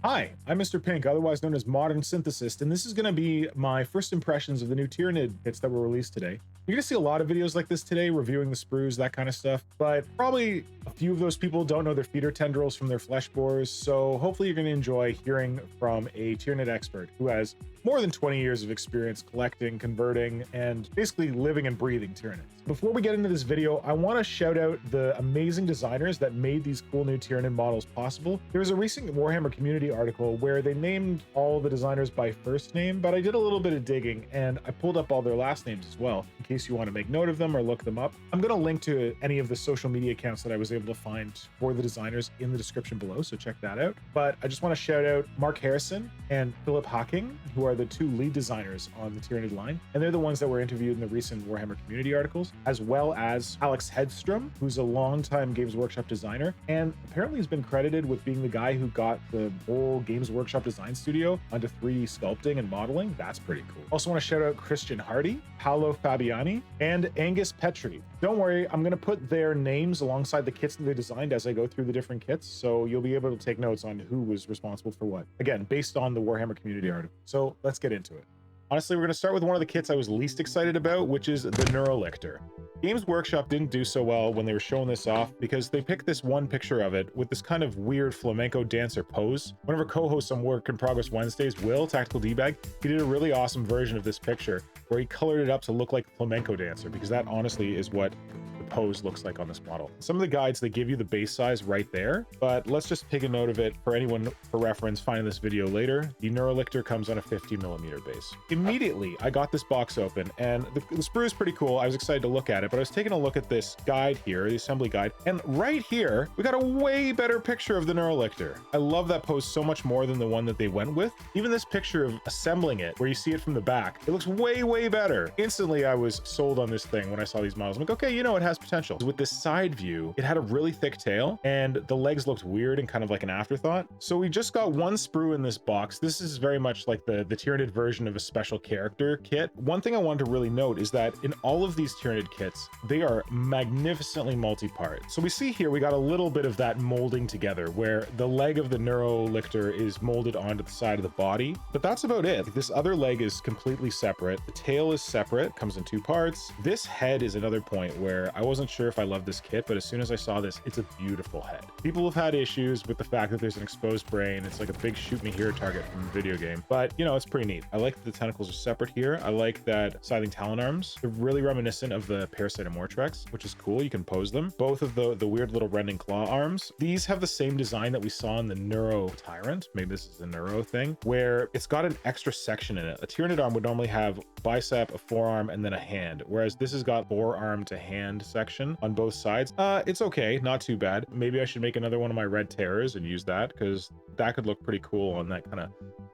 Hi, I'm Mr. Pink, otherwise known as Modern Synthesist, and this is going to be my first impressions of the new Tyranid kits that were released today. You're going to see a lot of videos like this today, reviewing the sprues, that kind of stuff, but probably a few of those people don't know their feeder tendrils from their flesh borers, so hopefully you're going to enjoy hearing from a Tyranid expert who has more than 20 years of experience collecting, converting, and basically living and breathing Tyranids. Before we get into this video, I want to shout out the amazing designers that made these cool new Tyranid models possible. There was a recent Warhammer community article where they named all the designers by first name, but I did a little bit of digging and I pulled up all their last names as well, in case you want to make note of them or look them up. I'm going to link to any of the social media accounts that I was able to find for the designers in the description below, so check that out. But I just want to shout out Mark Harrison and Philip Hocking, who are the two lead designers on the Tyranid line, and they're the ones that were interviewed in the recent Warhammer community articles, as well as Alex Hedström, who's a longtime Games Workshop designer, and apparently has been credited with being the guy who got the whole Games Workshop design studio onto 3D sculpting and modeling. That's pretty cool. Also want to shout out Christian Hardy, Paolo Fabiani, and Angus Petrie. Don't worry, I'm going to put their names alongside the kits that they designed as I go through the different kits, so you'll be able to take notes on who was responsible for what. Again, based on the Warhammer community article. So let's get into it. Honestly, we're going to start with one of the kits I was least excited about, which is the Neurolictor. Games Workshop didn't do so well when they were showing this off because they picked this one picture of it with this kind of weird flamenco dancer pose. One of our co-hosts on Work in Progress Wednesdays, Will, Tactical D-Bag, he did a really awesome version of this picture where he colored it up to look like a flamenco dancer, because that honestly is what the pose looks like on this model. Some of the guides, they give you the base size right there, but let's just take a note of it for anyone for reference finding this video later. The Neurolictor comes on a 50mm base. Immediately, I got this box open, and the sprue is pretty cool. I was excited to look at it, but I was taking a look at this guide here, the assembly guide, and right here, we got a way better picture of the Neurolictor. I love that pose so much more than the one that they went with. Even this picture of assembling it, where you see it from the back, it looks way, way better. Instantly, I was sold on this thing when I saw these models. I'm like, okay, you know, it has potential. With this side view, it had a really thick tail, and the legs looked weird and kind of like an afterthought. So we just got one sprue in this box. This is very much like the Tyranid version of a special character kit. One thing I wanted to really note is that in all of these Tyranid kits, they are magnificently multi-part. So we see here, we got a little bit of that molding together where the leg of the Neurolictor is molded onto the side of the body, but that's about it. This other leg is completely separate. The tail is separate, comes in 2 parts. This head is another point where I wasn't sure if I love this kit, but as soon as I saw this, it's a beautiful head. People have had issues with the fact that there's an exposed brain. It's like a big shoot me here target from a video game, but you know, it's pretty neat. I like that the tentacles are separate here. I like that scything talon arms. They're really reminiscent of the Parasitomortrex, which is cool. You can pose them. Both of the weird little rending claw arms. These have the same design that we saw in the Neuro Tyrant. Maybe this is a Neuro thing, where it's got an extra section in it. A Tyranid arm would normally have bicep, a forearm, and then a hand, whereas this has got forearm to hand section on both sides. It's okay, not too bad. Maybe I should make another one of my red terrors and use that, because that could look pretty cool on that kind of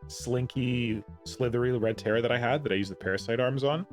slinky, slithery red terror that I used the parasite arms on.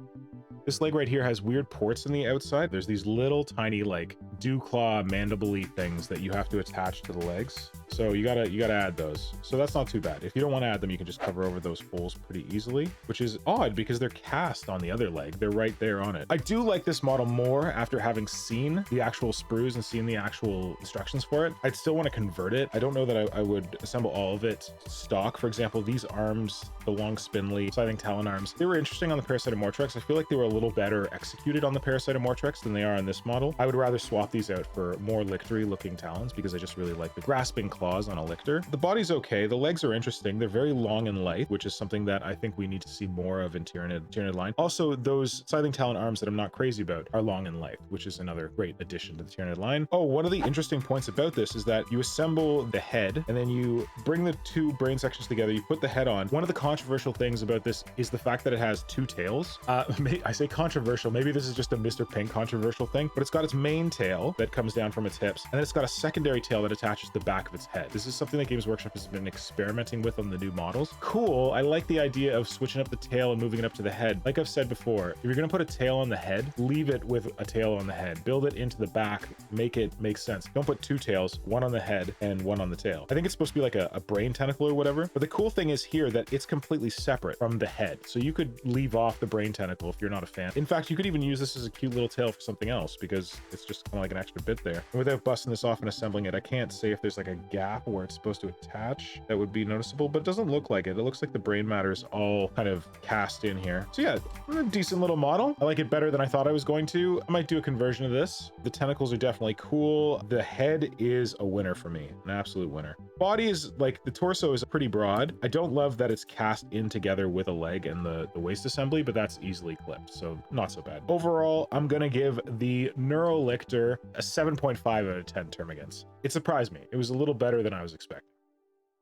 This leg right here has weird ports in the outside. There's these little tiny like dew claw mandible-y things that you have to attach to the legs. So you gotta add those. So that's not too bad. If you don't want to add them, you can just cover over those holes pretty easily, which is odd because they're cast on the other leg. They're right there on it. I do like this model more after having seen the actual sprues and seen the actual instructions for it. I'd still want to convert it. I don't know that I would assemble all of it stock. For example, these arms, the long spindly scything talon arms, they were interesting on the Parasitomortrex. I feel like they were a little better executed on the Parasitomortrex than they are on this model. I would rather swap these out for more Lictory looking talons because I just really like the grasping claws on a Lictor. The body's okay. The legs are interesting. They're very long and light, which is something that I think we need to see more of in Tyranid line. Also, those scything talon arms that I'm not crazy about are long and light, which is another great addition to the Tyranid line. Oh, one of the interesting points about this is that you assemble the head and then you bring the 2 brain sections together. You put the head on. One of the controversial things about this is the fact that it has 2 tails. I say controversial. Maybe this is just a Mr. Pink controversial thing, but it's got its main tail that comes down from its hips, and then it's got a secondary tail that attaches to the back of its head. This is something that Games Workshop has been experimenting with on the new models. Cool. I like the idea of switching up the tail and moving it up to the head. Like I've said before, if you're going to put a tail on the head, leave it with a tail on the head. Build it into the back. Make it make sense. Don't put 2 tails, one on the head and one on the tail. I think it's supposed to be like a brain tentacle or whatever, but the cool thing is here that it's completely separate from the head. So you could leave off the brain tentacle if you're not a fan. In fact, you could even use this as a cute little tail for something else because it's just kind of like like an extra bit there. And without busting this off and assembling it, I can't say if there's like a gap where it's supposed to attach that would be noticeable, but it doesn't look like it. It looks like the brain matter is all kind of cast in here. So yeah, a decent little model. I like it better than I thought I was going to. I might do a conversion of this. The tentacles are definitely cool. The head is a winner for me, an absolute winner. Body is like, the torso is pretty broad. I don't love that it's cast in together with a leg and the waist assembly, but that's easily clipped, so not so bad. Overall, I'm gonna give the Neurolictor a 7.5 out of 10 Termagants. It surprised me. It was a little better than I was expecting.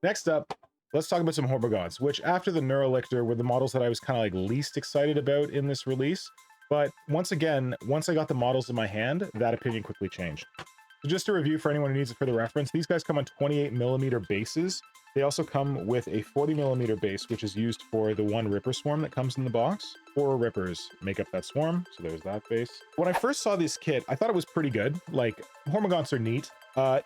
Next up, let's talk about some Hormagaunts, which after the Neurolictor were the models that I was kind of like least excited about in this release. But once again, once I got the models in my hand, that opinion quickly changed. So just to review for anyone who needs it for the reference, these guys come on 28mm bases. They also come with a 40mm base, which is used for the one Ripper swarm that comes in the box. 4 Rippers make up that swarm, so there's that base. When I first saw this kit, I thought it was pretty good. Like, Hormagaunts are neat.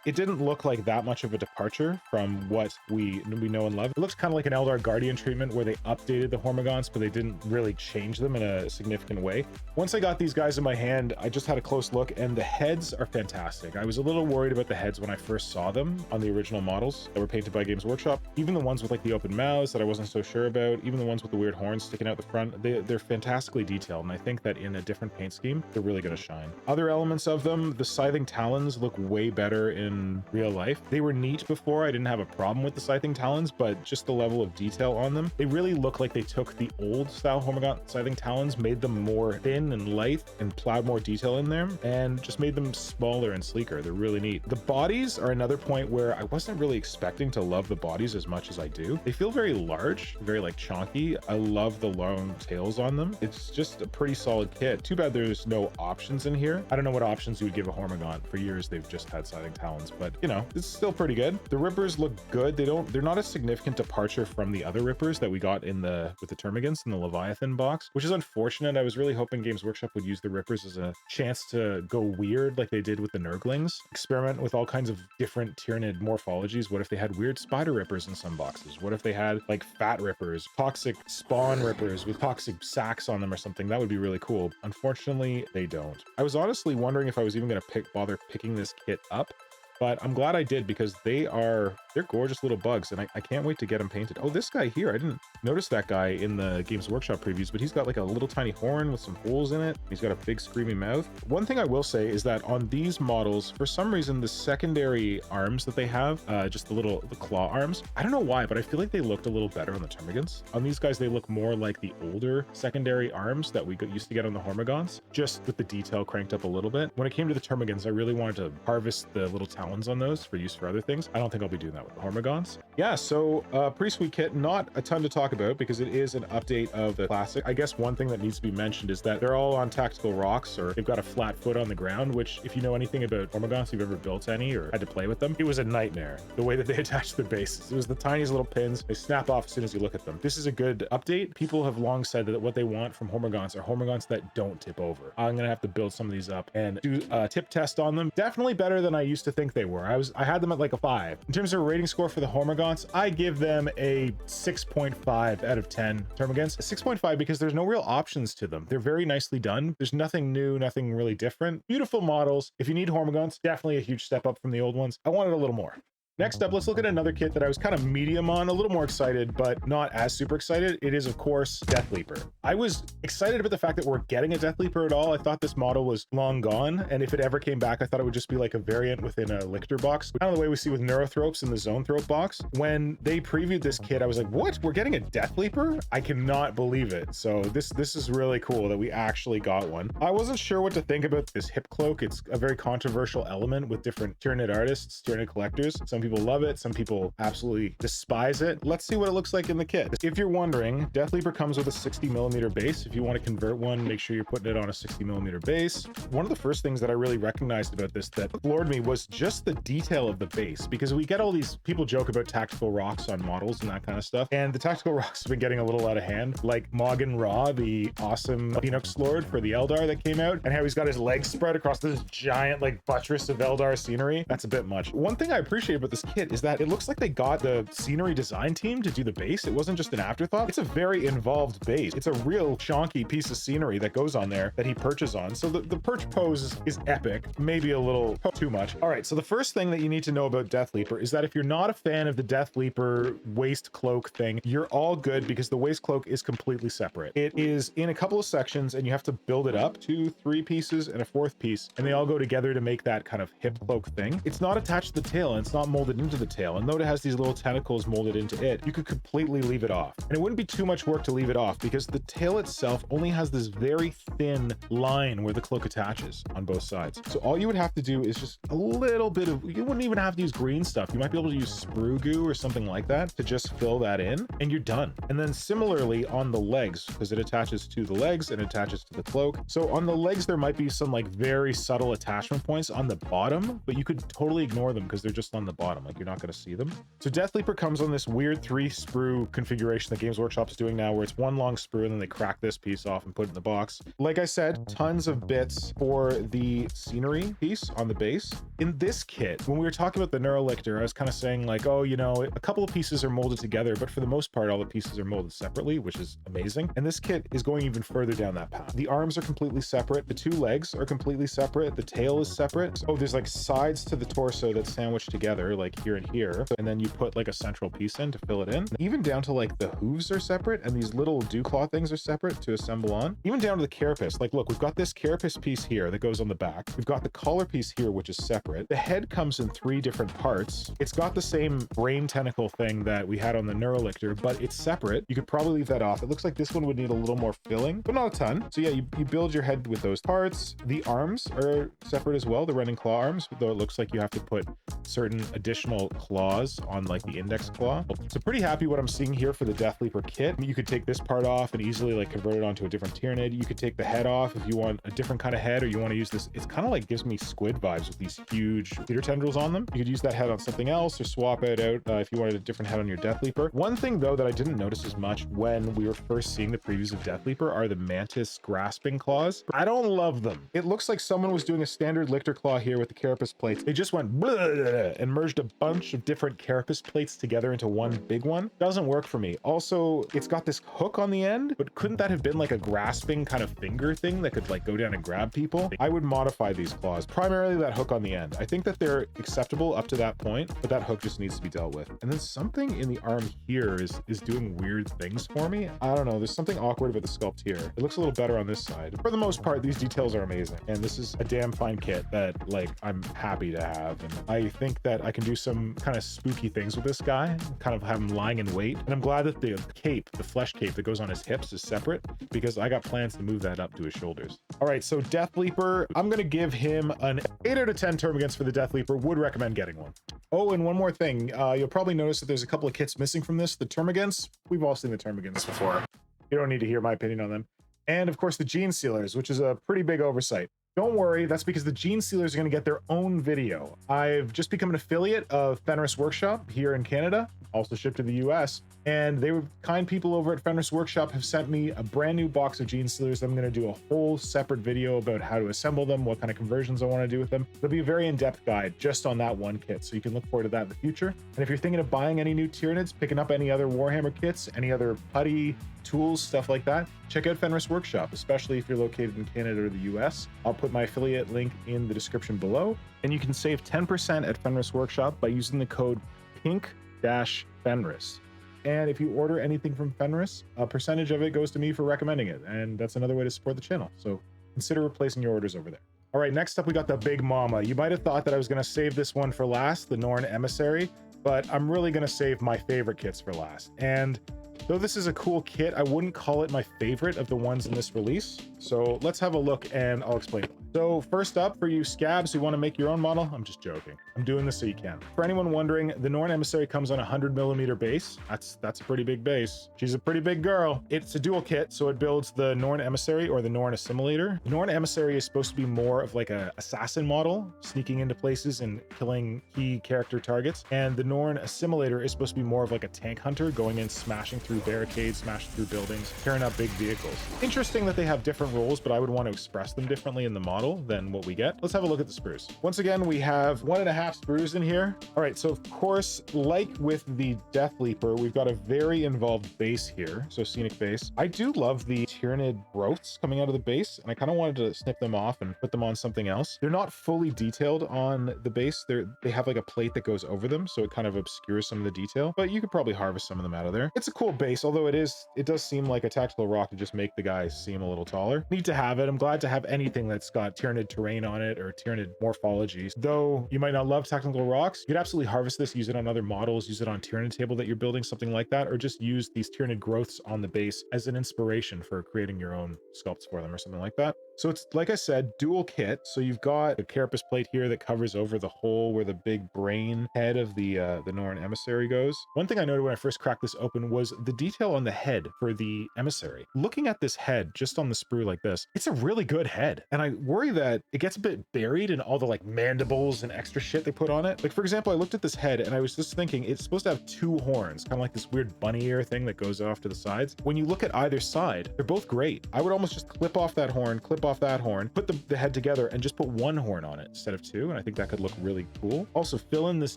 It didn't look like that much of a departure from what we know and love. It looks kind of like an Eldar Guardian treatment where they updated the Hormagaunts, but they didn't really change them in a significant way. Once I got these guys in my hand, I just had a close look, and the heads are fantastic. I was a little worried about the heads when I first saw them on the original models that were painted by Games Workshop. Even the ones with like the open mouths that I wasn't so sure about, even the ones with the weird horns sticking out the front, they're fantastically detailed, and I think that in a different paint scheme, they're really going to shine. Other elements of them, the scything talons look way better in real life. They were neat before. I didn't have a problem with the scything talons, but just the level of detail on them, they really look like they took the old style Hormagaunt scything talons, made them more thin and light, and plowed more detail in there, and just made them smaller and sleeker. They're really neat. The bodies are another point where I wasn't really expecting to love the bodies as much as I do. They feel very large, very like chonky. I love the long tails on them. It's just a pretty solid kit. Too bad there's no options in here. I don't know what options you would give a Hormagaunt. For years they've just had scything talons, but you know, it's still pretty good. The Rippers look good. They're not a significant departure from the other Rippers that we got with the Termagants in the Leviathan box, which is unfortunate. I was really hoping Games Workshop would use the Rippers as a chance to go weird like they did with the Nurglings. Experiment with all kinds of different Tyranid morphologies. What if they had weird spider Rippers in some boxes? What if they had like fat Rippers, toxic spawn Rippers with toxic sacks on them or something? That would be really cool. Unfortunately, they don't. I was honestly wondering if I was even going to bother picking this kit up, but I'm glad I did because they're gorgeous little bugs, and I can't wait to get them painted. Oh, this guy here, I didn't notice that guy in the Games Workshop previews, but he's got like a little tiny horn with some holes in it. He's got a big screaming mouth. One thing I will say is that on these models, for some reason, the secondary arms that they have, just the claw arms, I don't know why, but I feel like they looked a little better on the Termagants. On these guys, they look more like the older secondary arms that we used to get on the Hormagaunts, just with the detail cranked up a little bit. When it came to the Termagants, I really wanted to harvest the little talons on those for use for other things. I don't think I'll be doing that with the Hormagaunts. Yeah, so pretty sweet kit. Not a ton to talk about because it is an update of the classic. I guess one thing that needs to be mentioned is that they're all on tactical rocks, or they've got a flat foot on the ground, which if you know anything about Hormagaunts, you've ever built any or had to play with them, it was a nightmare the way that they attached their bases. It was the tiniest little pins. They snap off as soon as you look at them. This is a good update. People have long said that what they want from Hormagaunts are Hormagaunts that don't tip over. I'm gonna have to build some of these up and do a tip test on them. Definitely better than I used to think they were. I had them at like a 5. In terms of a rating score for the Hormagaunts, I give them a 6.5 out of 10 Termagants. A 6.5 because there's no real options to them. They're very nicely done. There's nothing new, nothing really different. Beautiful models. If you need Hormagaunts, definitely a huge step up from the old ones. I wanted a little more. Next up, let's look at another kit that I was kind of medium on, a little more excited, but not as super excited. It is, of course, Deathleaper. I was excited about the fact that we're getting a Deathleaper at all. I thought this model was long gone, and if it ever came back, I thought it would just be like a variant within a Lictor box, kind of the way we see with Neurothropes in the Zoanthrope box. When they previewed this kit, I was like, what? We're getting a Deathleaper? I cannot believe it. So this is really cool that we actually got one. I wasn't sure what to think about this hip cloak. It's a very controversial element with different Tyranid artists, Tyranid collectors. Some people love it, some people absolutely despise it. Let's see what it looks like in the kit. If you're wondering, Deathleaper comes with a 60mm base. If you want to convert one, make sure you're putting it on a 60mm base. One of the first things that I really recognized about this that floored me was just the detail of the base, because we get all these people joke about tactical rocks on models and that kind of stuff, and the tactical rocks have been getting a little out of hand, like Moggan Ra, the awesome Phoenix Lord for the Eldar that came out, and how he's got his legs spread across this giant like buttress of Eldar scenery. That's a bit much. One thing I appreciate about this kit is that it looks like they got the scenery design team to do the base. It wasn't just an afterthought. It's a very involved base. It's a real chonky piece of scenery that goes on there that he perches on. So the perch pose is epic, maybe a little too much. All right, so the first thing that you need to know about Deathleaper is that if you're not a fan of the Deathleaper waist cloak thing, you're all good because the waist cloak is completely separate. It is in a couple of sections and you have to build it up to 3 pieces and a 4th piece, and they all go together to make that kind of hip cloak thing. It's not attached to the tail and it's not molded into the tail, and though it has these little tentacles molded into it, you could completely leave it off. And it wouldn't be too much work to leave it off because the tail itself only has this very thin line where the cloak attaches on both sides. So all you would have to do is just a little bit of, you wouldn't even have to use green stuff. You might be able to use sprue goo or something like that to just fill that in and you're done. And then similarly on the legs, because it attaches to the legs and attaches to the cloak. So on the legs, there might be some like very subtle attachment points on the bottom, but you could totally ignore them because they're just on the bottom. Like you're not going to see them. So Deathleaper comes on this weird 3 sprue configuration that Games Workshop is doing now, where it's one long sprue and then they crack this piece off and put it in the box. Like I said, tons of bits for the scenery piece on the base. In this kit, when we were talking about the Neurolictor, I was kind of saying like, oh, you know, a couple of pieces are molded together, but for the most part, all the pieces are molded separately, which is amazing. And this kit is going even further down that path. The arms are completely separate. The 2 legs are completely separate. The tail is separate. Oh, there's like sides to the torso that's sandwiched together, like here and here. And then you put like a central piece in to fill it in. Even down to like the hooves are separate, and these little dew claw things are separate to assemble on. Even down to the carapace. Like, look, we've got this carapace piece here that goes on the back. We've got the collar piece here, which is separate. The head comes in 3 different parts. It's got the same brain tentacle thing that we had on the Neurolictor, but it's separate. You could probably leave that off. It looks like this one would need a little more filling, but not a ton. So yeah, you build your head with those parts. The arms are separate as well, the running claw arms, though it looks like you have to put certain additional claws on like the index claw. So pretty happy what I'm seeing here for the Deathleaper kit. You could take this part off and easily like convert it onto a different Tyranid. You could take the head off if you want a different kind of head, or you want to use this. It's kind of like gives me squid vibes with these huge theater tendrils on them. You could use that head on something else or swap it out if you wanted a different head on your Deathleaper. One thing though that I didn't notice as much when we were first seeing the previews of Deathleaper are the mantis grasping claws. I don't love them. It looks like someone was doing a standard Lictor claw here with the carapace plates. They just went and merged a bunch of different carapace plates together into one big one. Doesn't work for me. Also, it's got this hook on the end, but couldn't that have been like a grasping kind of finger thing that could like go down and grab people? I would modify these claws, primarily that hook on the end. I think that they're acceptable up to that point, but that hook just needs to be dealt with. And then something in the arm here is doing weird things for me. I don't know. There's something awkward about the sculpt here. It looks a little better on this side. For the most part, these details are amazing. And this is a damn fine kit that like I'm happy to have. And I think that I can do some kind of spooky things with this guy, kind of have him lying in wait. And I'm glad that the cape, the flesh cape that goes on his hips is separate, because I got plans to move that up to his shoulders. All right, so Deathleaper, I'm going to give him an 8 out of 10 Termagants for the Deathleaper. Would recommend getting one. Oh, and one more thing. You'll probably notice that there's a couple of kits missing from this. The Termagants, we've all seen the Termagants before. You don't need to hear my opinion on them. And of course the Gene Sealers, which is a pretty big oversight. Don't worry, that's because the Gene Sealers are going to get their own video. I've just become an affiliate of Fenris Workshop here in Canada, also shipped to the US. And they were kind people over at Fenris Workshop have sent me a brand new box of Gene Sealers. I'm going to do a whole separate video about how to assemble them, what kind of conversions I want to do with them. There'll be a very in-depth guide just on that one kit, so you can look forward to that in the future. And if you're thinking of buying any new Tyranids, picking up any other Warhammer kits, any other putty, tools, stuff like that, check out Fenris Workshop, especially if you're located in Canada or the US. I'll put my affiliate link in the description below, and you can save 10% at Fenris Workshop by using the code PINK-FENRIS. And if you order anything from Fenris, a percentage of it goes to me for recommending it. And that's another way to support the channel. So consider placing your orders over there. All right, next up, we got the Big Mama. You might have thought that I was going to save this one for last, the Norn Emissary, but I'm really going to save my favorite kits for last. And though this is a cool kit, I wouldn't call it my favorite of the ones in this release. So let's have a look and I'll explain why. So first up, for you scabs who want to make your own model, I'm just joking. I'm doing this so you can. For anyone wondering, the Norn Emissary comes on a 100mm base. That's a pretty big base. She's a pretty big girl. It's a dual kit, so it builds the Norn Emissary or the Norn Assimilator. The Norn Emissary is supposed to be more of like a assassin model, sneaking into places and killing key character targets. And the Norn Assimilator is supposed to be more of like a tank hunter, going in, smashing through barricades, smashing through buildings, tearing up big vehicles. Interesting that they have different roles, but I would want to express them differently in the model. model than what we get. Let's have a look at the sprues. Once again, we have 1.5 sprues in here. All right, so of course, like with the Deathleaper, we've got a very involved base here, so scenic base. I do love the Tyranid growths coming out of the base, and I kind of wanted to snip them off and put them on something else. They're not fully detailed on the base. They have like a plate that goes over them, so it kind of obscures some of the detail, but you could probably harvest some of them out of there. It's a cool base, although it does seem like a tactical rock to just make the guys seem a little taller. Need to have it. I'm glad to have anything that's got Tyranid terrain on it or Tyranid morphologies. Though you might not love tactical rocks, you could absolutely harvest this, use it on other models, use it on Tyranid table that you're building, something like that, or just use these Tyranid growths on the base as an inspiration for creating your own sculpts for them or something like that. So it's, like I said, dual kit. So you've got the carapace plate here that covers over the hole where the big brain head of the Norn Emissary goes. One thing I noted when I first cracked this open was the detail on the head for the Emissary. Looking at this head just on the sprue like this, it's a really good head. And I worry that it gets a bit buried in all the like mandibles and extra shit they put on it. Like, for example, I looked at this head and I was just thinking it's supposed to have 2 horns, kind of like this weird bunny ear thing that goes off to the sides. When you look at either side, they're both great. I would almost just clip off that horn, clip off that horn, put the head together and just put 1 horn on it instead of 2. And I think that could look really cool. Also, fill in this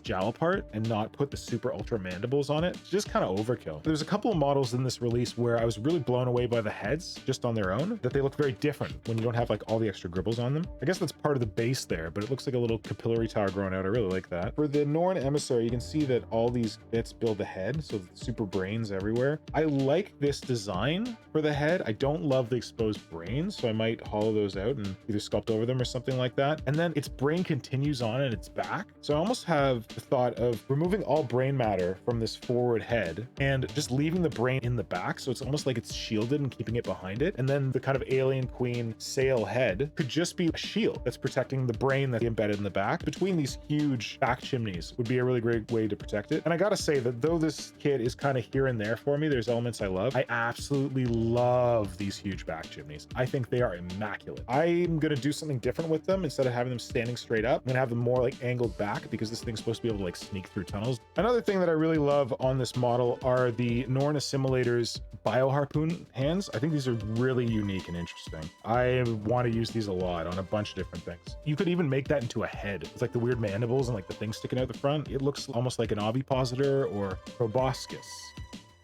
jowl part and not put the super ultra mandibles on it. It's just kind of overkill. There's a couple of models in this release where I was really blown away by the heads just on their own, that they look very different when you don't have like all the extra gribbles on them. I guess that's part of the base there, but it looks like a little capillary tower growing out. I really like that. For the Norn Emissary, you can see that all these bits build the head, so super brains everywhere. I like this design for the head. I don't love the exposed brains, so I might hollow those out and either sculpt over them or something like that. And then its brain continues on in its back. So I almost have the thought of removing all brain matter from this forward head and just leaving the brain in the back. So it's almost like it's shielded and keeping it behind it. And then the kind of alien queen sail head could just be a shield that's protecting the brain that's embedded in the back. Between these huge back chimneys would be a really great way to protect it. And I gotta say that though this kit is kind of here and there for me, there's elements I love. I absolutely love these huge back chimneys. I think they are immaculate. I'm gonna do something different with them. Instead of having them standing straight up, I'm gonna have them more like angled back because this thing's supposed to be able to like sneak through tunnels. Another thing that I really love on this model are the Norn Assimilator's bio harpoon hands. I think these are really unique and interesting. I want to use these a lot on a bunch of different things. You could even make that into a head. It's like the weird mandibles and like the thing sticking out the front. It looks almost like an ovipositor or proboscis.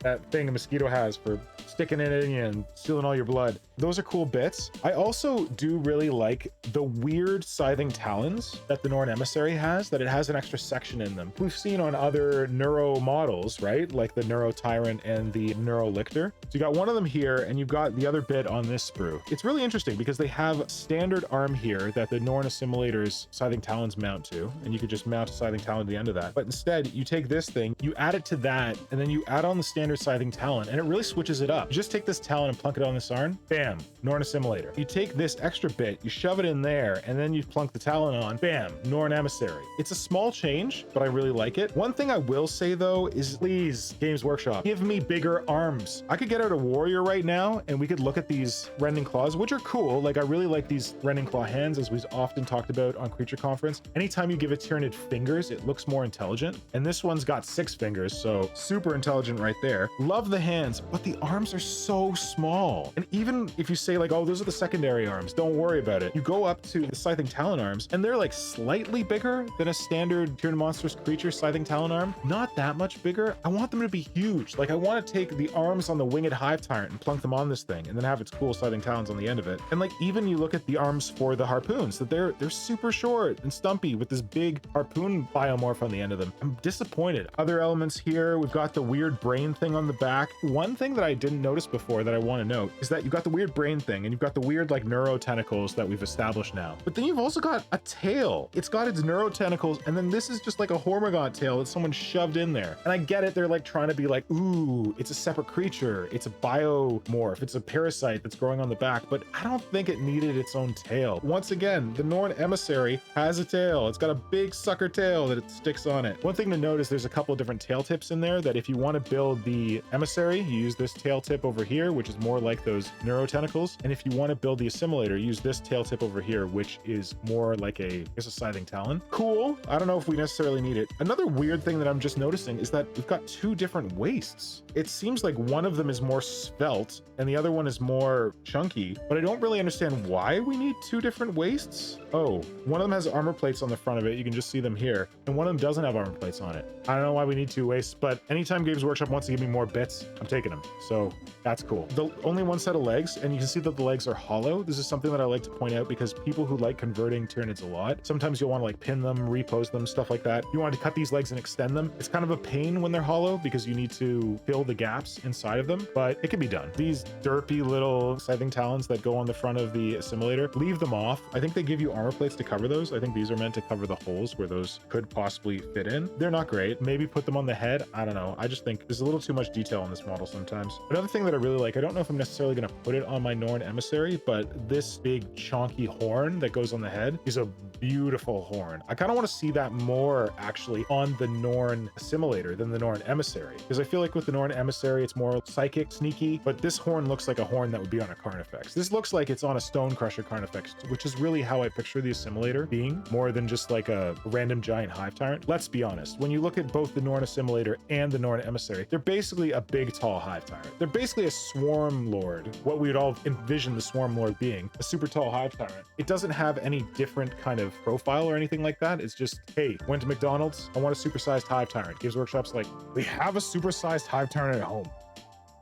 That thing a mosquito has for sticking it in you and stealing all your blood. Those are cool bits. I also do really like the weird scything talons that the Norn Emissary has, that it has an extra section in them. We've seen on other Neuro models, right? Like the Neuro Tyrant and the Neurolictor. So you got one of them here and you've got the other bit on this sprue. It's really interesting because they have standard arm here that the Norn Assimilator's scything talons mount to, and you could just mount a scything talon at the end of that. But instead you take this thing, you add it to that, and then you add on the standard scything talon, and it really switches it up. You just take this talon and plunk it on this arm, bam, Norn Assimilator. You take this extra bit, you shove it in there, and then you plunk the talon on, bam, Norn Emissary. It's a small change, but I really like it. One thing I will say though is, please, Games Workshop, give me bigger arms. I could get out a warrior right now and we could look at these rending claws, which are cool. Like, I really like these rending claw hands, as we've often talked about on Creature Conference. Anytime you give a Tyranid fingers, it looks more intelligent. And this one's got 6 fingers, so super intelligent right there. Love the hands, but the arms are so small. And even if you say like, oh, those are the secondary arms, don't worry about it. You go up to the scything talon arms and they're like slightly bigger than a standard Tyranid monstrous creature scything talon arm. Not that much bigger. I want them to be huge. Like, I want to take the arms on the winged hive tyrant and plunk them on this thing and then have its cool scything talons on the end of it. And like, even you look at the arms for the harpoons, that they're super short and stumpy with this big harpoon biomorph on the end of them. I'm disappointed. Other elements here, we've got the weird brain thing on the back. One thing that I didn't notice before that I want to note is that you've got the weird brain thing and you've got the weird like neuro tentacles that we've established now. But then you've also got a tail. It's got its neuro tentacles, and then this is just like a Hormagaunt tail that someone shoved in there. And I get it, they're like trying to be like, ooh, it's a separate creature, it's a biomorph, it's a parasite that's growing on the back, but I don't think it needed its own tail. Once again, the Norn Emissary has a tail. It's got a big sucker tail that it sticks on it. One thing to note is there's a couple of different tail tips in there that if you want to build the Emissary, you use this tail tip. tip over here, which is more like those neuro tentacles. And if you want to build the assimilator, use this tail tip over here, which is more like a scything talon. Cool. I don't know if we necessarily need it. Another weird thing that I'm just noticing is that we've got two different waists. It seems like one of them is more svelte and the other one is more chunky, but I don't really understand why we need two different waists. Oh, one of them has armor plates on the front of it. You can just see them here. And one of them doesn't have armor plates on it. I don't know why we need two waists, but anytime Games Workshop wants to give me more bits, I'm taking them. So that's cool. The only one set of legs, and you can see that the legs are hollow. This is something that I like to point out because people who like converting Tyranids a lot, sometimes you'll want to like pin them, repose them, stuff like that. You want to cut these legs and extend them. It's kind of a pain when they're hollow because you need to fill the gaps inside of them, but it can be done. These derpy little scything talons that go on the front of the assimilator, leave them off. I think they give you armor plates to cover those. I think these are meant to cover the holes where those could possibly fit in. They're not great. Maybe put them on the head. I don't know. I just think there's a little too much detail on this model sometimes. Another thing that I really like, I don't know if I'm necessarily going to put it on my Norn Emissary, but this big chonky horn that goes on the head is a beautiful horn. I kind of want to see that more actually on the Norn Assimilator than the Norn Emissary, because I feel like with the Norn Emissary it's more psychic, sneaky, but this horn looks like a horn that would be on a Carnifex. This looks like it's on a Stone Crusher Carnifex, which is really how I picture the Assimilator being, more than just like a random giant hive tyrant. Let's be honest, when you look at both the Norn Assimilator and the Norn Emissary, they're basically a big tall hive tyrant. They're basically a swarm lord, what we would all envision the swarm lord being, a super tall hive tyrant. It doesn't have any different kind of profile or anything like that. It's just, hey, went to McDonald's, I want a supersized hive tyrant. Games Workshop's like, we have a supersized hive tyrant at home.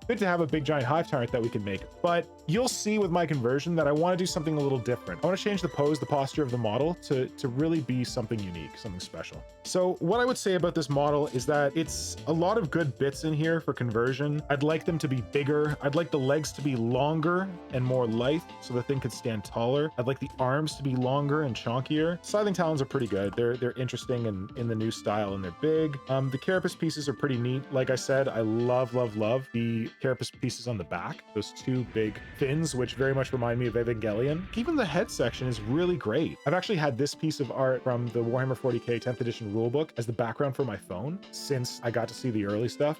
Good to have a big giant hive tyrant that we can make, but you'll see with my conversion that I want to do something a little different. I want to change the pose, the posture of the model to really be something unique, something special. So what I would say about this model is that it's a lot of good bits in here for conversion. I'd like them to be bigger. I'd like the legs to be longer and more lithe so the thing could stand taller. I'd like the arms to be longer and chonkier. Scything talons are pretty good. They're interesting and in the new style, and they're big. The carapace pieces are pretty neat. Like I said, I love the carapace pieces on the back, those two big fins, which very much remind me of Evangelion. Even the head section is really great. I've actually had this piece of art from the Warhammer 40k 10th edition rulebook as the background for my phone since I got to see the early stuff.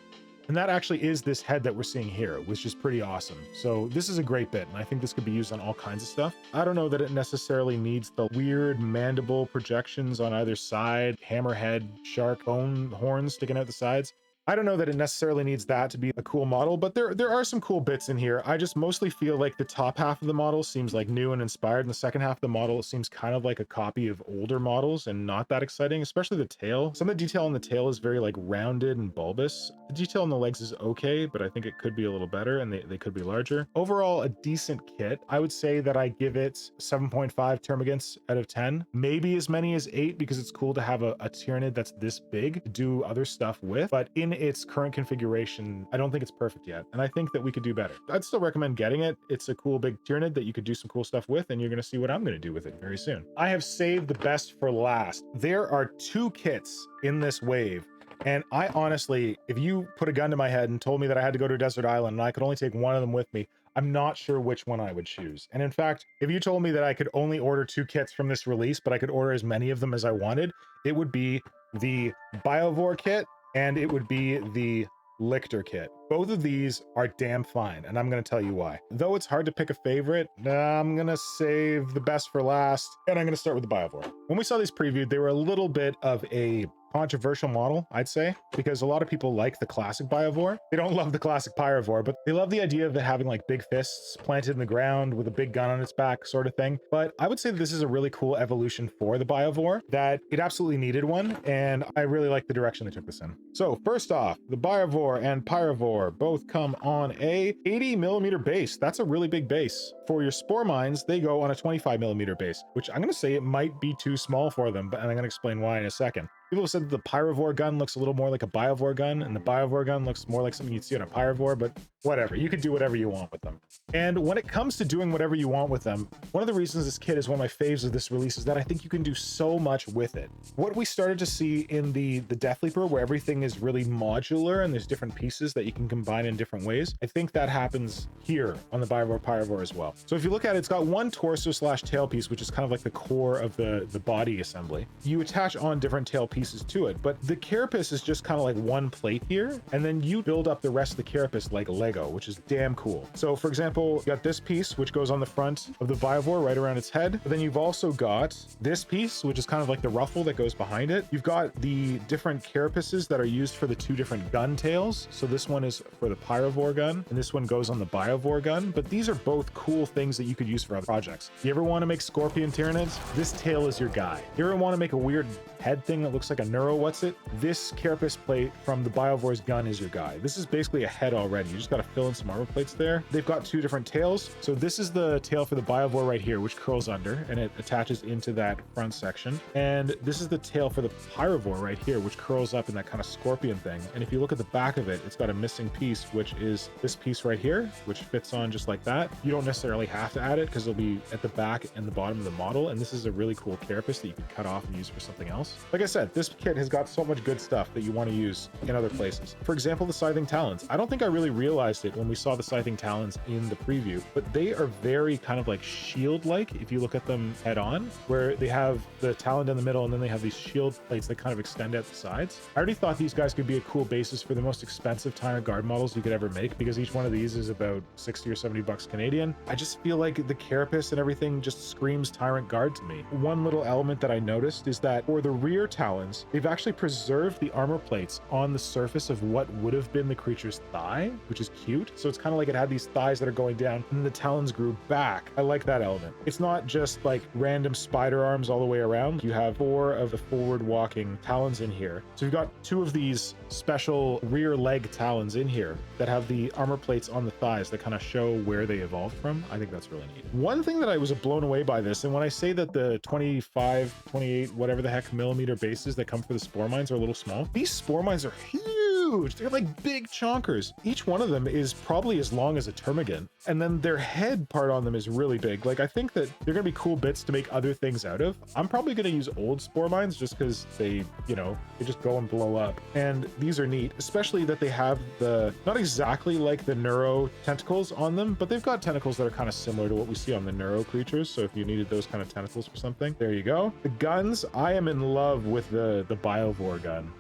And that actually is this head that we're seeing here, which is pretty awesome. So this is a great bit, and I think this could be used on all kinds of stuff. I don't know that it necessarily needs the weird mandible projections on either side, hammerhead, shark, bone horns sticking out the sides. I don't know that it necessarily needs that to be a cool model, but there are some cool bits in here. I just mostly feel like the top half of the model seems like new and inspired, and the second half of the model seems kind of like a copy of older models and not that exciting, especially the tail. Some of the detail on the tail is very like rounded and bulbous. The detail on the legs is okay, but I think it could be a little better, and they could be larger. Overall, a decent kit. I would say that I give it 7.5 termagants out of 10, maybe as many as 8, because it's cool to have a Tyranid that's this big to do other stuff with, but in its current configuration, I don't think it's perfect yet, and I think that we could do better. I'd still recommend getting it. It's a cool big Tyranid that you could do some cool stuff with, and you're going to see what I'm going to do with it very soon. I have saved the best for last. There are 2 kits in this wave, and I honestly, if you put a gun to my head and told me that I had to go to a desert island and I could only take one of them with me, I'm not sure which one I would choose. And in fact, if you told me that I could only order 2 kits from this release, but I could order as many of them as I wanted, it would be the Biovore kit and it would be the Lictor kit. Both of these are damn fine, and I'm going to tell you why. Though it's hard to pick a favorite, I'm going to save the best for last, and I'm going to start with the Biovore. When we saw these previewed, they were a little bit of a controversial model, I'd say, because a lot of people like the classic Biovore. They don't love the classic Pyrovore, but they love the idea of it having like big fists planted in the ground with a big gun on its back sort of thing. But I would say that this is a really cool evolution for the Biovore, that it absolutely needed one, and I really like the direction they took this in. So first off, the Biovore and Pyrovore both come on a 80mm base. That's a really big base. For your Spore Mines, they go on a 25mm base, which I'm going to say it might be too small for them, but I'm going to explain why in a second. People have said that the Pyrovore gun looks a little more like a Biovore gun, and the Biovore gun looks more like something you'd see on a Pyrovore, but whatever. You can do whatever you want with them. And when it comes to doing whatever you want with them, one of the reasons this kit is one of my faves of this release is that I think you can do so much with it. What we started to see in the Deathleaper, where everything is really modular and there's different pieces that you can combine in different ways, I think that happens here on the Biovore Pyrovore as well. So if you look at it, it's got one torso/tail piece, which is kind of like the core of the body assembly. You attach on different tail pieces to it, but the carapace is just kind of like one plate here, and then you build up the rest of the carapace like Lego. Lego, which is damn cool. So for example, you got this piece, which goes on the front of the Biovore right around its head. But then you've also got this piece, which is kind of like the ruffle that goes behind it. You've got the different carapaces that are used for the two different gun tails. So this one is for the Pyrovore gun, and this one goes on the Biovore gun. But these are both cool things that you could use for other projects. You ever want to make Scorpion Tyranids? This tail is your guy. You ever want to make a weird head thing that looks like a neuro, what's it? This carapace plate from the Biovore's gun is your guy. This is basically a head already. You just got to fill in some armor plates there. They've got two different tails. So this is the tail for the Biovore right here, which curls under and it attaches into that front section. And this is the tail for the Pyrovore right here, which curls up in that kind of scorpion thing. And if you look at the back of it, it's got a missing piece, which is this piece right here, which fits on just like that. You don't necessarily have to add it because it'll be at the back and the bottom of the model. And this is a really cool carapace that you can cut off and use for something else. Like I said, this kit has got so much good stuff that you want to use in other places. For example, the Scything Talons. I don't think I really realized it when we saw the Scything Talons in the preview, but they are very kind of like shield-like if you look at them head on, where they have the talon in the middle and then they have these shield plates that kind of extend out the sides. I already thought these guys could be a cool basis for the most expensive Tyrant Guard models you could ever make, because each one of these is about 60 or 70 bucks Canadian. I just feel like the carapace and everything just screams Tyrant Guard to me. One little element that I noticed is that for the rear talons, they've actually preserved the armor plates on the surface of what would have been the creature's thigh, which is cute. So it's kind of like it had these thighs that are going down and the talons grew back. I like that element. It's not just like random spider arms all the way around. You have 4 of the forward walking talons in here. So you've got 2 of these special rear leg talons in here that have the armor plates on the thighs that kind of show where they evolved from. I think that's really neat. One thing that I was blown away by this, and when I say that the 25, 28, whatever the heck millimeter bases that come for the spore mines are a little small, these spore mines are huge. They're like big chonkers. Each one of them is probably as long as a termagant, and then their head part on them is really big. Like, I think that they're gonna be cool bits to make other things out of. I'm probably gonna use old spore mines just because they, you know, they just go and blow up. And these are neat, especially that they have the, not exactly like the neuro tentacles on them, but they've got tentacles that are kind of similar to what we see on the neuro creatures. So if you needed those kind of tentacles for something, there you go. The guns, I am in love with the Biovore gun.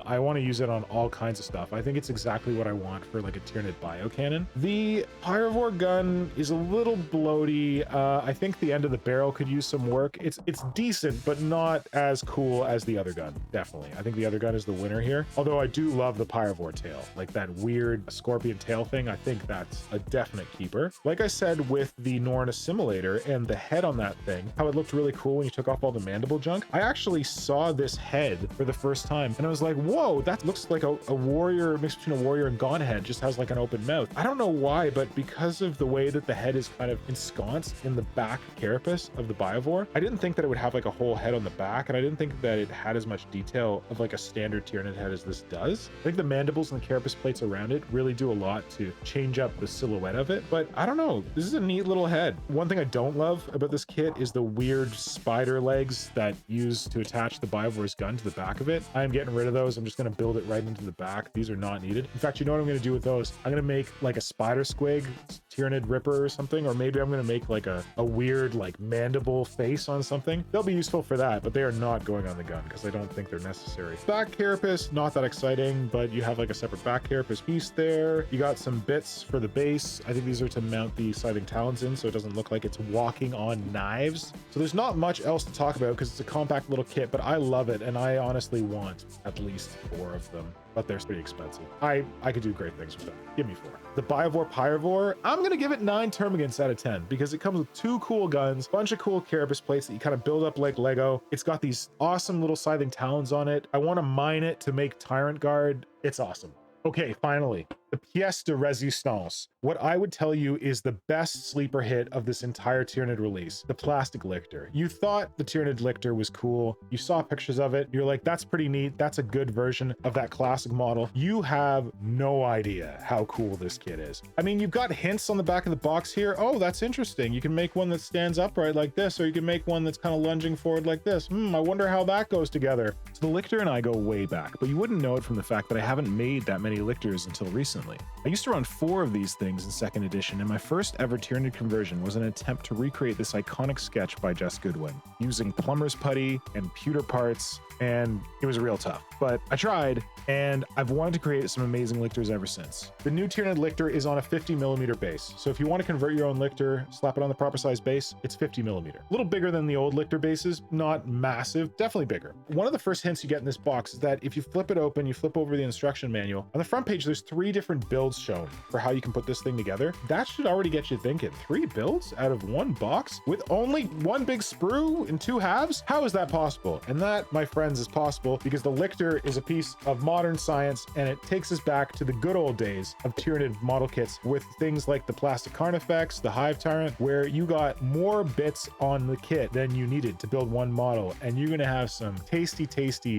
I want to use it on all kinds of stuff. I think it's exactly what I want for like a Tyranid bio cannon. The Pyrovore gun is a little bloaty. I think the end of the barrel could use some work. It's decent, but not as cool as the other gun. Definitely. I think the other gun is the winner here. Although I do love the Pyrovore tail, like that weird scorpion tail thing. I think that's a definite keeper. Like I said with the Norn Assimilator and the head on that thing, how it looked really cool when you took off all the mandible junk. I actually saw this head for the first time and I was like, whoa, that looks like a warrior, mixed between a warrior and Godhead, just has like an open mouth. I don't know why, but because of the way that the head is kind of ensconced in the back carapace of the Biovore, I didn't think that it would have like a whole head on the back, and I didn't think that it had as much detail of like a standard Tyranid head as this does. I think the mandibles and the carapace plates around it really do a lot to change up the silhouette of it, but I don't know. This is a neat little head. One thing I don't love about this kit is the weird spider legs that use to attach the Biovore's gun to the back of it. I'm getting rid of those. I'm just going to build it right into the back. These are not needed. In fact, you know what I'm going to do with those? I'm going to make like a spider squig Tyranid Ripper or something, or maybe I'm going to make like a weird like mandible face on something. They'll be useful for that, but they are not going on the gun because I don't think they're necessary. Back carapace, not that exciting, but you have like a separate back carapace piece there. You got some bits for the base. I think these are to mount the Scything Talons in so it doesn't look like it's walking on knives. So there's not much else to talk about because it's a compact little kit, but I love it and I honestly want at least 4 of them. But they're pretty expensive. I could do great things with them. Give me 4. The Biovore Pyrovore, I'm gonna give it 9 termagants out of 10 because it comes with 2 cool guns, bunch of cool carapace plates that you kind of build up like Lego. It's got these awesome little Scything Talons on it. I want to mine it to make Tyrant Guard. It's awesome. Okay, finally, the pièce de résistance. What I would tell you is the best sleeper hit of this entire Tyranid release, the plastic Lictor. You thought the Tyranid Lictor was cool. You saw pictures of it. You're like, that's pretty neat. That's a good version of that classic model. You have no idea how cool this kit is. I mean, you've got hints on the back of the box here. Oh, that's interesting. You can make one that stands upright like this, or you can make one that's kind of lunging forward like this. I wonder how that goes together. So the Lictor and I go way back, but you wouldn't know it from the fact that I haven't made that many Lictors until recently. recently. I used to run 4 of these things in 2nd edition, and my first ever Tyranid conversion was an attempt to recreate this iconic sketch by Jess Goodwin, using plumber's putty and pewter parts, and it was real tough. But I tried, and I've wanted to create some amazing Lictors ever since. The new Tyranid Lictor is on a 50mm base, so if you want to convert your own Lictor, slap it on the proper size base, it's 50mm. A little bigger than the old Lictor bases, not massive, definitely bigger. One of the first hints you get in this box is that if you flip it open, you flip over the instruction manual, on the front page there's 3 different builds shown for how you can put this thing together. That should already get you thinking. 3 builds out of 1 box with only 1 big sprue in 2 halves? How is that possible? And that, my friends, is possible because the Lictor is a piece of modern science, and it takes us back to the good old days of Tyranid model kits with things like the plastic Carnifex, the Hive Tyrant, where you got more bits on the kit than you needed to build 1 model, and you're gonna have some tasty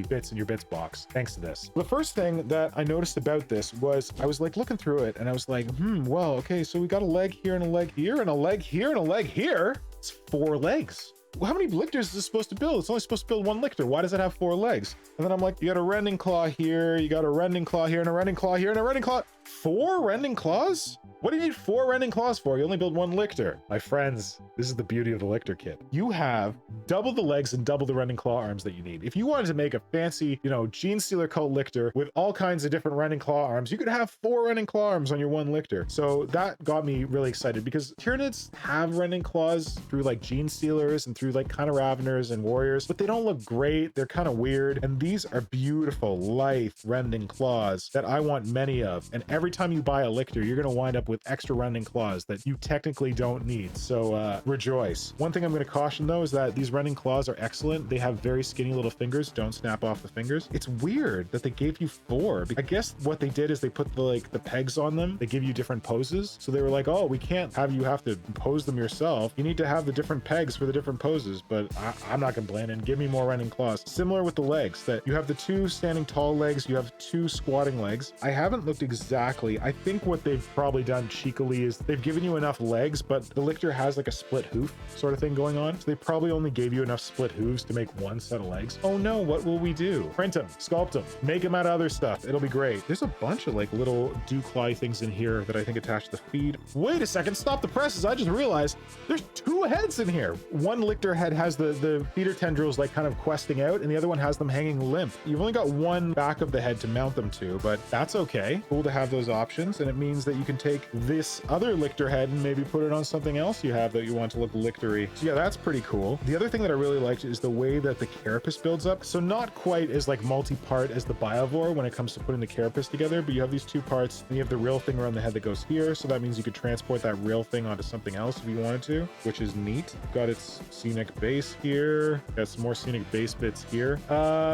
bits in your bits box thanks to this. The first thing that I noticed about this was I was like looking through it and I was like, well, okay, so we got a leg here and a leg here and a leg here and a leg here. It's 4 legs. Well, how many Lictors is this supposed to build? It's only supposed to build 1 Lictor. Why does it have 4 legs? And then I'm like, you got a rending claw here, you got a rending claw here, and a rending claw here, and a rending claw. 4 rending claws? What do you need 4 rending claws for? You only build 1 Lictor. My friends, this is the beauty of the Lictor kit. You have double the legs and double the rending claw arms that you need. If you wanted to make a fancy, Gene Stealer Cult Lictor with all kinds of different rending claw arms, you could have 4 rending claw arms on your 1 Lictor. So that got me really excited because Tyranids have rending claws through like Gene Stealers and through like kind of Raveners and Warriors, but they don't look great. They're kind of weird. And these are beautiful, lithe rending claws that I want many of. And every time you buy a Lictor, you're going to wind up with extra rending claws that you technically don't need. So rejoice. One thing I'm going to caution though is that these rending claws are excellent. They have very skinny little fingers. Don't snap off the fingers. It's weird that they gave you 4. I guess what they did is they put the pegs on them. They give you different poses. So they were like, oh, we can't have you have to pose them yourself. You need to have the different pegs for the different poses, but I'm not complaining. Give me more rending claws. Similar with the legs, that you have the 2 standing tall legs, you have 2 squatting legs. I haven't looked exactly. I think what they've probably done cheekily is they've given you enough legs, but the Lictor has like a split hoof sort of thing going on. So they probably only gave you enough split hooves to make 1 set of legs. Oh no, what will we do? Print them, sculpt them, make them out of other stuff. It'll be great. There's a bunch of like little dew-claw things in here that I think attach to the feed. Wait a second, stop the presses. I just realized there's 2 heads in here. One Lictor head has the feeder tendrils like kind of questing out, and the other one has them hanging limp. You've only got 1 back of the head to mount them to, but that's okay. Cool to have those options, and it means that you can take this other Lictor head and maybe put it on something else you have that you want to look Lictory. So yeah, that's pretty cool. The other thing that I really liked is the way that the carapace builds up. So not quite as like multi-part as the Biovore when it comes to putting the carapace together, but you have these 2 parts, and you have the rail thing around the head that goes here. So that means you could transport that rail thing onto something else if you wanted to, which is neat. Got its scenic base here. Got some more scenic base bits here.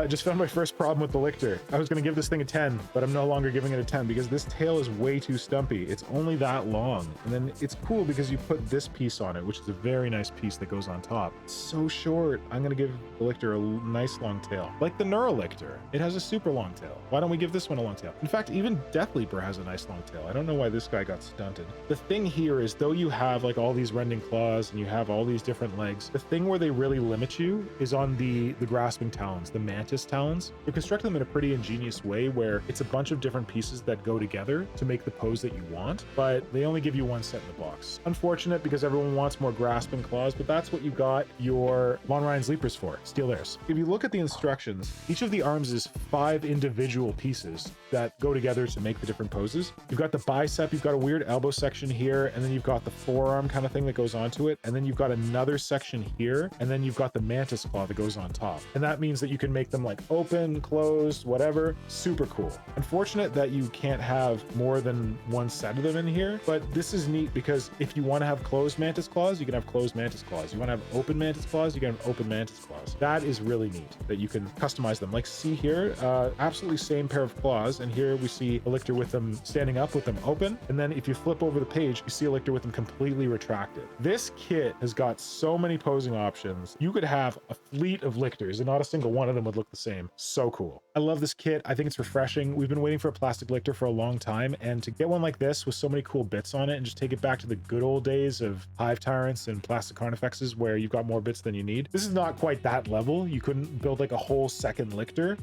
Just found my first problem with the Lictor. I was going to give this thing a 10, but I'm no longer giving it a 10 because this tail is way too stumpy. It's only that long. And then it's cool because you put this piece on it, which is a very nice piece that goes on top. It's so short. I'm going to give the Lictor a nice long tail. Like the Neurolictor. It has a super long tail. Why don't we give this one a long tail? In fact, even Deathleaper has a nice long tail. I don't know why this guy got stunted. The thing here is, though you have like all these rending claws and you have all these different legs, the thing where they really limit you is on the grasping talons, the mantis talons. You construct them in a pretty ingenious way where it's a bunch of different pieces that go together to make the pose that you want, but they only give you 1 set in the box. Unfortunate because everyone wants more grasping claws, but that's what you got your Von Ryan's Leapers for. Steal theirs. If you look at the instructions, each of the arms is 5 individual pieces that go together to make the different poses. You've got the bicep, you've got a weird elbow section here, and then you've got the forearm kind of thing that goes onto it, and then you've got another section here, and then you've got the mantis claw that goes on top. And that means that you can make them like open, closed, whatever. Super cool. Unfortunate that you can't have more than 1 set of them in here, but this is neat because if you want to have closed mantis claws, you can have closed mantis claws. You want to have open mantis claws, you can have open mantis claws. That is really neat that you can customize them. Like see here, absolutely same pair of claws, and here we see a Lictor with them standing up with them open, and then if you flip over the page, you see a Lictor with them completely retracted. This kit has got so many posing options. You could have a fleet of Lictors and not a single one of them would look the same. So cool. I love this kit. I think it's refreshing. We've been waiting for a plastic Lictor for a long time, and to get one like this with so many cool bits on it and just take it back to the good old days of Hive Tyrants and Plastic Carnifexes where you've got more bits than you need. This is not quite that level. You couldn't build like a whole second Lictor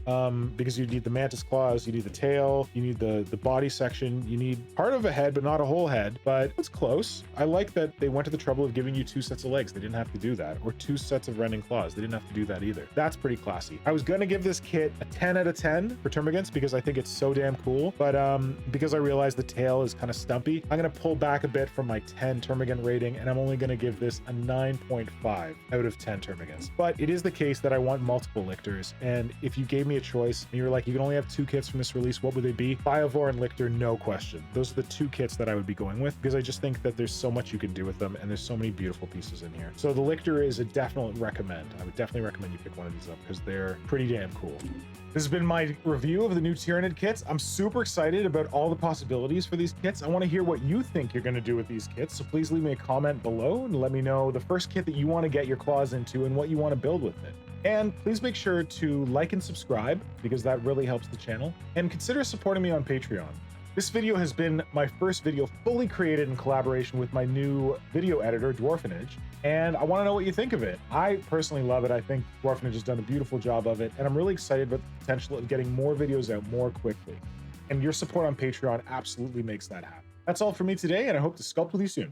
because you need the Mantis Claws, you need the tail, you need the body section, you need part of a head, but not a whole head, but it's close. I like that they went to the trouble of giving you 2 sets of legs. They didn't have to do that. Or 2 sets of rending claws. They didn't have to do that either. That's pretty classy. I was gonna give this kit a 10 out of 10 for Termagants because I think it's so damn cool, but because I realized the tail is kind of stumpy, I'm gonna pull back a bit from my 10 Termagant rating, and I'm only gonna give this a 9.5 out of 10 Termagants. But it is the case that I want multiple Lictors, and if you gave me a choice and you were like, you can only have 2 kits from this release, what would they be? Biovore and Lictor, no question. Those are the 2 kits that I would be going with because I just think that there's so much you can do with them, and there's so many beautiful pieces in here. So the Lictor is a definite recommend. I would definitely recommend you pick one of these up because they're pretty damn cool. This has been my review of the new Tyranid kits. I'm super excited about all the possibilities for these kits. I want to hear what you think you're going to do with these kits, so please leave me a comment below and let me know the first kit that you want to get your claws into and what you want to build with it. And please make sure to like and subscribe because that really helps the channel, and consider supporting me on Patreon. This video has been my first video fully created in collaboration with my new video editor, Dwarfanage, and I want to know what you think of it. I personally love it. I think Dwarfanage has done a beautiful job of it, and I'm really excited about the potential of getting more videos out more quickly. And your support on Patreon absolutely makes that happen. That's all for me today, and I hope to sculpt with you soon.